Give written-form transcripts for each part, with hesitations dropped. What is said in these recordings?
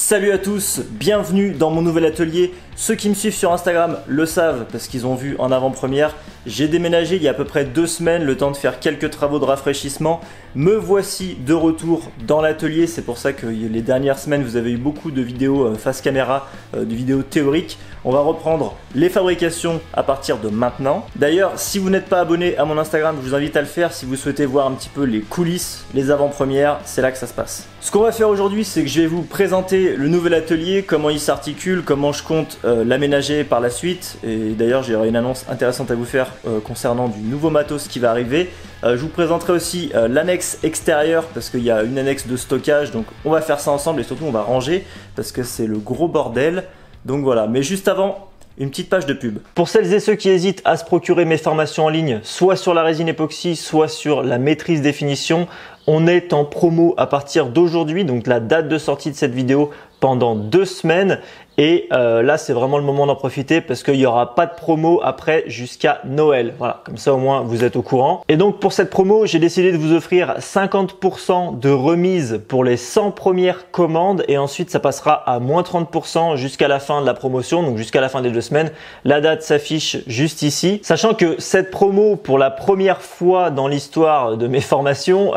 Salut à tous, bienvenue dans mon nouvel atelier. Ceux qui me suivent sur Instagram le savent parce qu'ils ont vu en avant-première. J'ai déménagé il y a à peu près 2 semaines, le temps de faire quelques travaux de rafraîchissement. Me voici de retour dans l'atelier, c'est pour ça que les dernières semaines vous avez eu beaucoup de vidéos face caméra, de vidéos théoriques. On va reprendre les fabrications à partir de maintenant. D'ailleurs, si vous n'êtes pas abonné à mon Instagram, je vous invite à le faire si vous souhaitez voir un petit peu les coulisses, les avant-premières, c'est là que ça se passe. Ce qu'on va faire aujourd'hui, c'est que je vais vous présenter le nouvel atelier, comment il s'articule, comment je compte l'aménager par la suite. Et d'ailleurs, j'aurai une annonce intéressante à vous faire concernant du nouveau matos qui va arriver. Je vous présenterai aussi l'annexe extérieure parce qu'il y a une annexe de stockage, donc on va faire ça ensemble et surtout on va ranger parce que c'est le gros bordel. Donc voilà, mais juste avant, une petite page de pub. Pour celles et ceux qui hésitent à se procurer mes formations en ligne, soit sur la résine époxy, soit sur la maîtrise des finitions, on est en promo à partir d'aujourd'hui, donc la date de sortie de cette vidéo pendant 2 semaines. Et là, c'est vraiment le moment d'en profiter parce qu'il n'y aura pas de promo après jusqu'à Noël. Voilà, comme ça au moins vous êtes au courant. Et donc pour cette promo, j'ai décidé de vous offrir 50% de remise pour les 100 premières commandes et ensuite ça passera à moins 30% jusqu'à la fin de la promotion, donc jusqu'à la fin des 2 semaines. La date s'affiche juste ici. Sachant que cette promo, pour la première fois dans l'histoire de mes formations,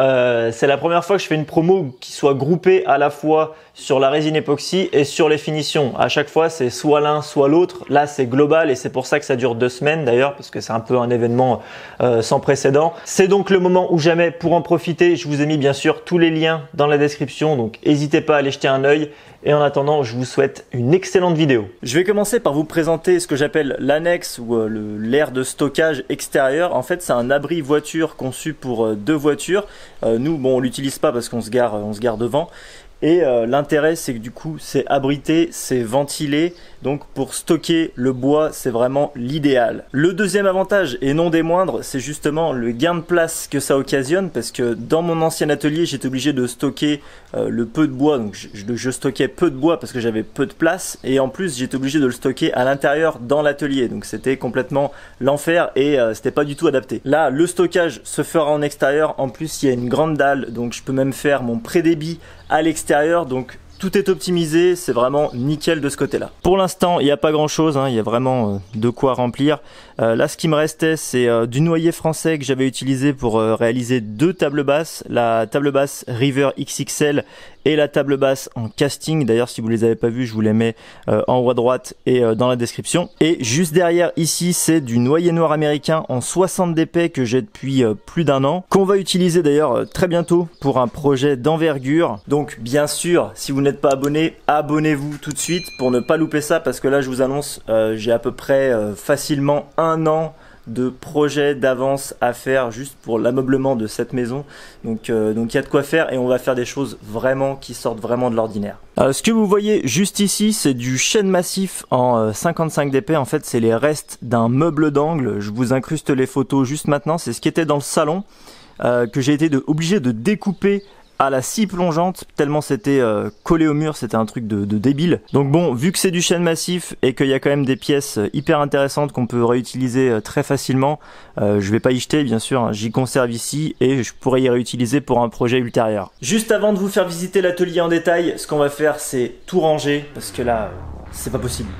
c'est la première fois que je fais une promo qui soit groupée à la fois sur la résine époxy et sur les finitions. À chaque fois, c'est soit l'un, soit l'autre. Là, c'est global et c'est pour ça que ça dure 2 semaines d'ailleurs, parce que c'est un peu un événement sans précédent. C'est donc le moment ou jamais pour en profiter. Je vous ai mis bien sûr tous les liens dans la description, donc n'hésitez pas à aller jeter un œil. Et en attendant, je vous souhaite une excellente vidéo. Je vais commencer par vous présenter ce que j'appelle l'annexe ou l'aire de stockage extérieur. En fait, c'est un abri voiture conçu pour 2 voitures. Nous, bon, on l'utilise pas parce qu'on se gare devant. Et l'intérêt, c'est que du coup, c'est abrité, c'est ventilé. Donc pour stocker le bois, c'est vraiment l'idéal. Le deuxième avantage, et non des moindres, c'est justement le gain de place que ça occasionne. Parce que dans mon ancien atelier, j'étais obligé de stocker le peu de bois. Donc je stockais peu de bois parce que j'avais peu de place. Et en plus, j'étais obligé de le stocker à l'intérieur dans l'atelier. Donc c'était complètement l'enfer et c'était pas du tout adapté. Là, le stockage se fera en extérieur. En plus, il y a une grande dalle. Donc je peux même faire mon pré-débit à l'extérieur, donc tout est optimisé, c'est vraiment nickel de ce côté-là. Pour l'instant, il n'y a pas grand-chose, hein, il y a vraiment de quoi remplir. Là, ce qui me restait, c'est du noyer français que j'avais utilisé pour réaliser 2 tables basses. La table basse River XXL et la table basse en casting. D'ailleurs, si vous les avez pas vues, je vous les mets en haut à droite et dans la description. Et juste derrière, ici, c'est du noyer noir américain en 60 dp que j'ai depuis plus d'1 an, qu'on va utiliser d'ailleurs très bientôt pour un projet d'envergure. Donc, bien sûr, si vous n'êtes pas abonné, abonnez-vous tout de suite pour ne pas louper ça, parce que là, je vous annonce, j'ai à peu près facilement 1 an de projet d'avance à faire juste pour l'ameublement de cette maison. Donc il y a de quoi faire et on va faire des choses vraiment qui sortent vraiment de l'ordinaire. Ce que vous voyez juste ici, c'est du chêne massif en 55 dp. En fait, c'est les restes d'un meuble d'angle. Je vous incruste les photos juste maintenant. C'est ce qui était dans le salon que j'ai été obligé de découper à la scie plongeante tellement c'était collé au mur, c'était un truc de débile. Donc bon, vu que c'est du chêne massif et qu'il y a quand même des pièces hyper intéressantes qu'on peut réutiliser très facilement, je vais pas y jeter bien sûr, hein, j'y conserve ici et je pourrais y réutiliser pour un projet ultérieur. Juste avant de vous faire visiter l'atelier en détail, ce qu'on va faire, c'est tout ranger parce que là, c'est pas possible.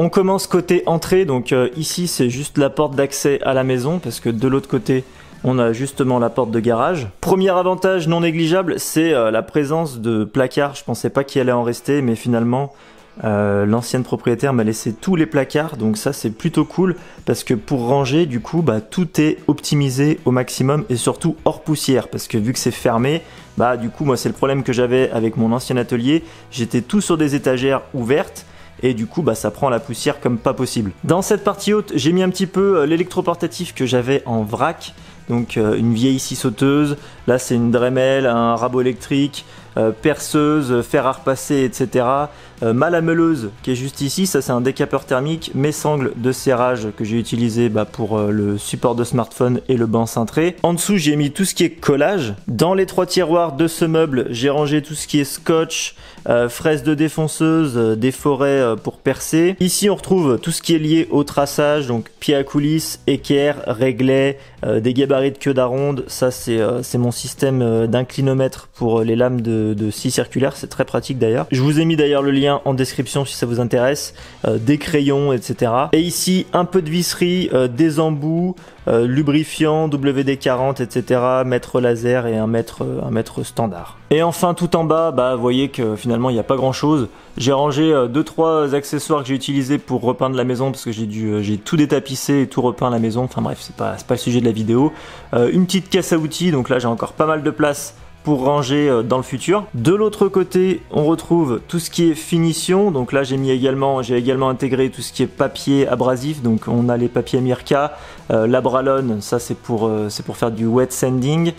On commence côté entrée, donc ici c'est juste la porte d'accès à la maison parce que de l'autre côté on a justement la porte de garage. Premier avantage non négligeable, c'est la présence de placards. Je pensais pas qu'il allait en rester, mais finalement l'ancienne propriétaire m'a laissé tous les placards, donc ça c'est plutôt cool parce que pour ranger du coup tout est optimisé au maximum et surtout hors poussière parce que vu que c'est fermé, du coup moi c'est le problème que j'avais avec mon ancien atelier, j'étais tout sur des étagères ouvertes et du coup ça prend la poussière comme pas possible. Dans cette partie haute j'ai mis un petit peu l'électroportatif que j'avais en vrac, donc une vieille scie sauteuse, là c'est une Dremel, un rabot électrique, perceuse, fer à repasser, etc. Ma lameleuse qui est juste ici, ça c'est un décapeur thermique, mes sangles de serrage que j'ai utilisé pour le support de smartphone et le banc cintré. En dessous j'ai mis tout ce qui est collage. Dans les 3 tiroirs de ce meuble, j'ai rangé tout ce qui est scotch, fraises de défonceuse, des forêts pour percer. Ici on retrouve tout ce qui est lié au traçage, donc pied à coulisses, équerre, réglet, des gabarits de queue d'aronde. Ça c'est mon système d'inclinomètre pour les lames de scie circulaire, c'est très pratique d'ailleurs. Je vous ai mis d'ailleurs le lien en description si ça vous intéresse, des crayons, etc. Et ici un peu de visserie, des embouts, lubrifiant, WD-40, etc. Mètre laser et un mètre standard. Et enfin tout en bas, vous voyez que finalement il n'y a pas grand chose. J'ai rangé 2-3 accessoires que j'ai utilisés pour repeindre la maison parce que j'ai tout détapissé et tout repeint la maison. Enfin bref, c'est pas le sujet de la vidéo. Une petite caisse à outils, donc là j'ai encore pas mal de place pour ranger dans le futur. De l'autre côté, on retrouve tout ce qui est finition. Donc là, j'ai également intégré tout ce qui est papier abrasif. Donc on a les papiers Mirka, la Bralon, ça c'est pour faire du wet sanding,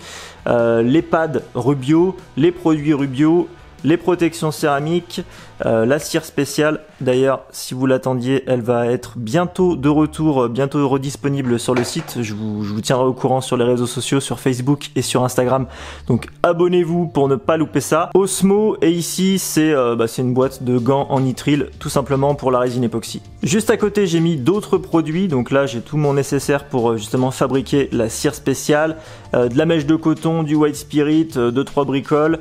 les pads Rubio, les produits Rubio, les protections céramiques, la cire spéciale. D'ailleurs, si vous l'attendiez, elle va être bientôt de retour, bientôt redisponible sur le site. Je vous tiendrai au courant sur les réseaux sociaux, sur Facebook et sur Instagram. Donc abonnez-vous pour ne pas louper ça. Osmo, et ici c'est une boîte de gants en nitrile, tout simplement pour la résine époxy. Juste à côté, j'ai mis d'autres produits. Donc là, j'ai tout mon nécessaire pour justement fabriquer la cire spéciale, de la mèche de coton, du white spirit, 2-3 bricoles.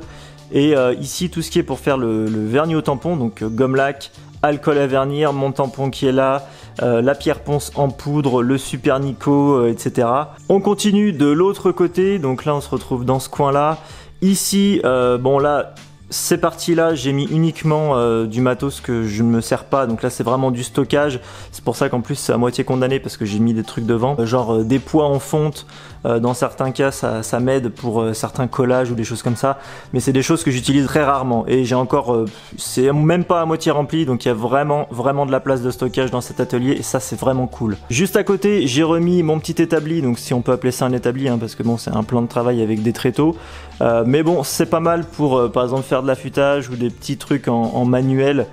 Et ici tout ce qui est pour faire le vernis au tampon, donc gomme lac, alcool à vernir, mon tampon qui est là, la pierre ponce en poudre, le super Nico, etc. On continue de l'autre côté, donc là on se retrouve dans ce coin là. Ici, là, ces parties-là, j'ai mis uniquement du matos que je ne me sers pas, donc là c'est vraiment du stockage. C'est pour ça qu'en plus c'est à moitié condamné parce que j'ai mis des trucs devant, genre des poids en fonte. Dans certains cas ça m'aide pour certains collages ou des choses comme ça, mais c'est des choses que j'utilise très rarement et j'ai encore c'est même pas à moitié rempli, donc il y a vraiment de la place de stockage dans cet atelier et ça c'est vraiment cool. Juste à côté j'ai remis mon petit établi, donc si on peut appeler ça un établi parce que bon c'est un plan de travail avec des tréteaux, mais bon c'est pas mal pour par exemple faire de l'affûtage ou des petits trucs en manuel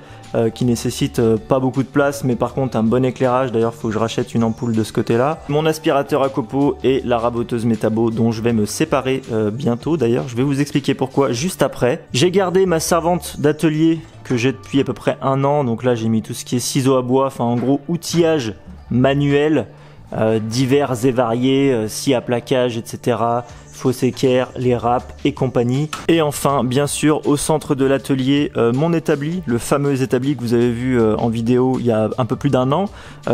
qui nécessite pas beaucoup de place, mais par contre un bon éclairage. D'ailleurs il faut que je rachète une ampoule de ce côté là, mon aspirateur à copeaux et la raboteuse métabo dont je vais me séparer bientôt. D'ailleurs je vais vous expliquer pourquoi juste après. J'ai gardé ma servante d'atelier que j'ai depuis à peu près 1 an, donc là j'ai mis tout ce qui est ciseaux à bois, enfin en gros outillage manuel divers et variés, scie à plaquage, etc. fausse équerre, les râpes et compagnie. Et enfin, bien sûr, au centre de l'atelier, mon établi, le fameux établi que vous avez vu en vidéo il y a un peu plus d'1 an,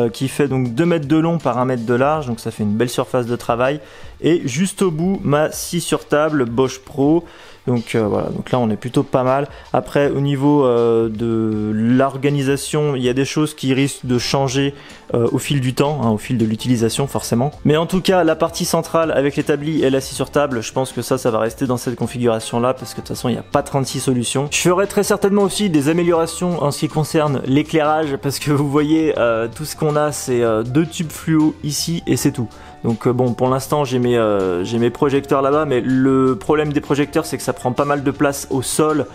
qui fait donc 2 mètres de long par 1 mètre de large, donc ça fait une belle surface de travail. Et juste au bout, ma scie sur table Bosch Pro. Donc voilà, donc là on est plutôt pas mal. Après au niveau de l'organisation, il y a des choses qui risquent de changer au fil du temps, au fil de l'utilisation forcément. Mais en tout cas la partie centrale avec l'établi et la scie sur table, je pense que ça va rester dans cette configuration là parce que de toute façon il n'y a pas 36 solutions. Je ferai très certainement aussi des améliorations en ce qui concerne l'éclairage parce que vous voyez tout ce qu'on a c'est 2 tubes fluo ici et c'est tout. Donc bon, pour l'instant j'ai mes projecteurs là-bas, mais le problème des projecteurs c'est que ça prend pas mal de place au sol,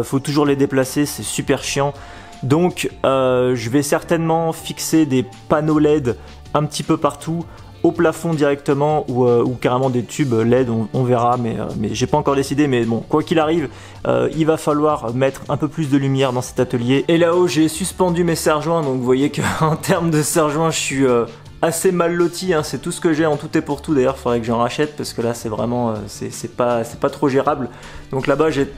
faut toujours les déplacer, c'est super chiant. Donc je vais certainement fixer des panneaux LED un petit peu partout, au plafond directement ou carrément des tubes LED, on verra, mais j'ai pas encore décidé. Mais bon, quoi qu'il arrive, il va falloir mettre un peu plus de lumière dans cet atelier. Et là-haut j'ai suspendu mes serre-joints, donc vous voyez qu'en termes de serre-joints je suis assez mal loti, hein, c'est tout ce que j'ai en tout et pour tout. D'ailleurs, il faudrait que j'en rachète parce que là, c'est vraiment, c'est pas trop gérable. Donc là-bas, j'ai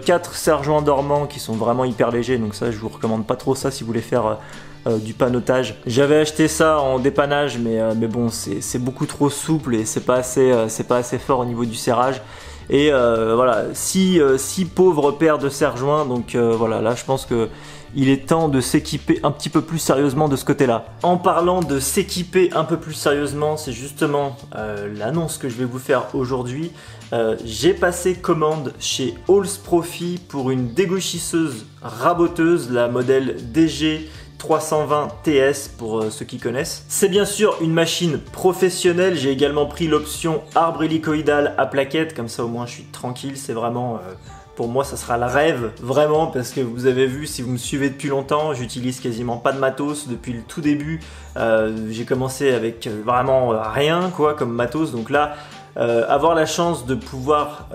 4 serre-joints dormants qui sont vraiment hyper légers. Donc ça, je vous recommande pas trop ça si vous voulez faire du panotage. J'avais acheté ça en dépannage, mais bon, c'est beaucoup trop souple et c'est pas assez fort au niveau du serrage. Et voilà, 6 pauvres paires de serre-joints. Donc voilà, là, je pense que il est temps de s'équiper un petit peu plus sérieusement de ce côté-là. En parlant de s'équiper un peu plus sérieusement, c'est justement l'annonce que je vais vous faire aujourd'hui. J'ai passé commande chez Halls Profi pour une dégauchisseuse raboteuse, la modèle DG 320 TS pour ceux qui connaissent. C'est bien sûr une machine professionnelle. J'ai également pris l'option arbre hélicoïdal à plaquettes, comme ça au moins je suis tranquille. C'est vraiment... pour moi, ça sera le rêve, vraiment, parce que vous avez vu, si vous me suivez depuis longtemps, j'utilise quasiment pas de matos depuis le tout début. J'ai commencé avec vraiment rien, quoi, comme matos. Donc là, avoir la chance de pouvoir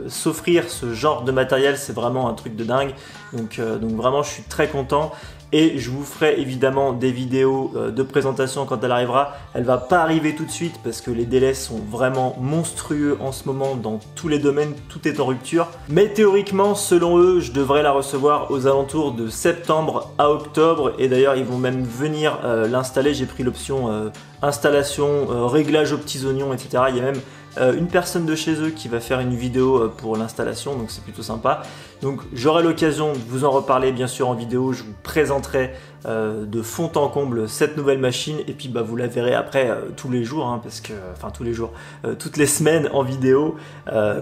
s'offrir ce genre de matériel, c'est vraiment un truc de dingue. Donc vraiment, je suis très content. Et je vous ferai évidemment des vidéos de présentation quand elle arrivera. Elle va pas arriver tout de suite parce que les délais sont vraiment monstrueux en ce moment dans tous les domaines, tout est en rupture. Mais théoriquement, selon eux, je devrais la recevoir aux alentours de septembre à octobre. Et d'ailleurs, ils vont même venir l'installer. J'ai pris l'option installation, réglage aux petits oignons, etc. Il y a même une personne de chez eux qui va faire une vidéo pour l'installation, donc c'est plutôt sympa. Donc j'aurai l'occasion de vous en reparler bien sûr en vidéo, je vous présenterai de fond en comble cette nouvelle machine et puis bah, vous la verrez après tous les jours, hein, parce que, enfin tous les jours, toutes les semaines en vidéo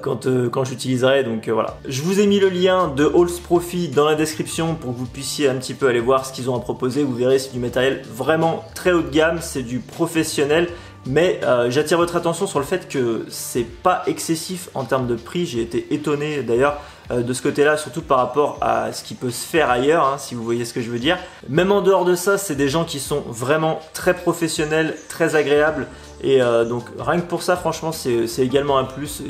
quand j'utiliserai, donc voilà. Je vous ai mis le lien de Halls Profi dans la description pour que vous puissiez un petit peu aller voir ce qu'ils ont à proposer. Vous verrez, c'est du matériel vraiment très haut de gamme, c'est du professionnel. Mais j'attire votre attention sur le fait que c'est pas excessif en termes de prix. J'ai été étonné d'ailleurs de ce côté-là, surtout par rapport à ce qui peut se faire ailleurs, hein, si vous voyez ce que je veux dire. Même en dehors de ça, c'est des gens qui sont vraiment très professionnels, très agréables. Et donc rien que pour ça, franchement, c'est également un plus.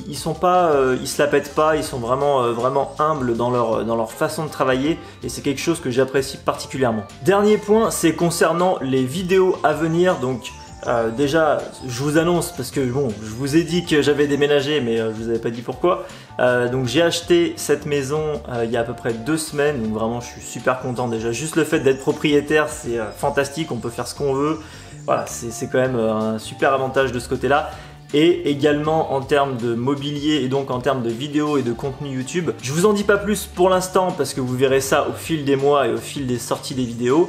Ils sont pas, ils se la pètent pas, ils sont vraiment humbles dans leur façon de travailler. Et c'est quelque chose que j'apprécie particulièrement. Dernier point, c'est concernant les vidéos à venir. Donc déjà, je vous annonce, parce que bon, je vous ai dit que j'avais déménagé, mais je vous avais pas dit pourquoi. Donc j'ai acheté cette maison il y a à peu près 2 semaines, donc vraiment je suis super content déjà. Juste le fait d'être propriétaire, c'est fantastique, on peut faire ce qu'on veut. Voilà, c'est quand même un super avantage de ce côté-là. Et également en termes de mobilier et donc en termes de vidéos et de contenu YouTube. Je vous en dis pas plus pour l'instant parce que vous verrez ça au fil des mois et au fil des sorties des vidéos.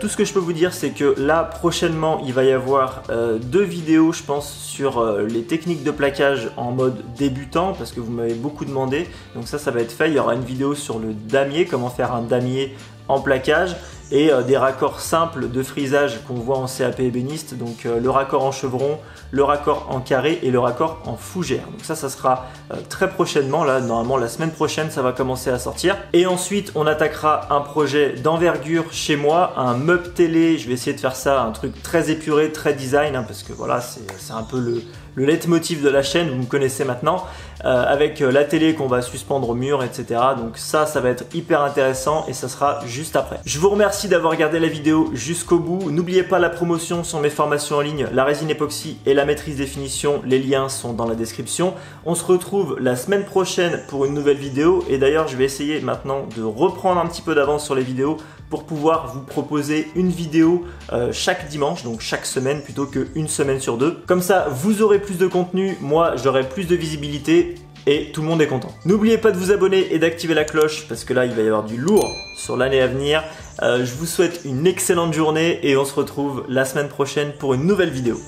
Tout ce que je peux vous dire, c'est que là prochainement il va y avoir 2 vidéos je pense sur les techniques de plaquage en mode débutant parce que vous m'avez beaucoup demandé. Donc ça va être fait, il y aura une vidéo sur le damier, comment faire un damier en plaquage et des raccords simples de frisage qu'on voit en CAP ébéniste, donc le raccord en chevron, le raccord en carré et le raccord en fougère. Donc ça sera très prochainement, là normalement la semaine prochaine ça va commencer à sortir. Et ensuite on attaquera un projet d'envergure chez moi, un meuble télé. Je vais essayer de faire ça, un truc très épuré, très design, hein, parce que voilà c'est un peu le leitmotiv de la chaîne, vous me connaissez maintenant, avec la télé qu'on va suspendre au mur, etc. Donc ça va être hyper intéressant et ça sera juste après. Je vous remercie d'avoir regardé la vidéo jusqu'au bout. N'oubliez pas la promotion sur mes formations en ligne, la résine époxy et la maîtrise des finitions. Les liens sont dans la description. On se retrouve la semaine prochaine pour une nouvelle vidéo et d'ailleurs je vais essayer maintenant de reprendre un petit peu d'avance sur les vidéos pour pouvoir vous proposer une vidéo chaque dimanche, donc chaque semaine plutôt qu'une semaine sur 2. Comme ça, vous aurez plus de contenu, moi j'aurai plus de visibilité et tout le monde est content. N'oubliez pas de vous abonner et d'activer la cloche parce que là il va y avoir du lourd sur l'année à venir. Je vous souhaite une excellente journée et on se retrouve la semaine prochaine pour une nouvelle vidéo.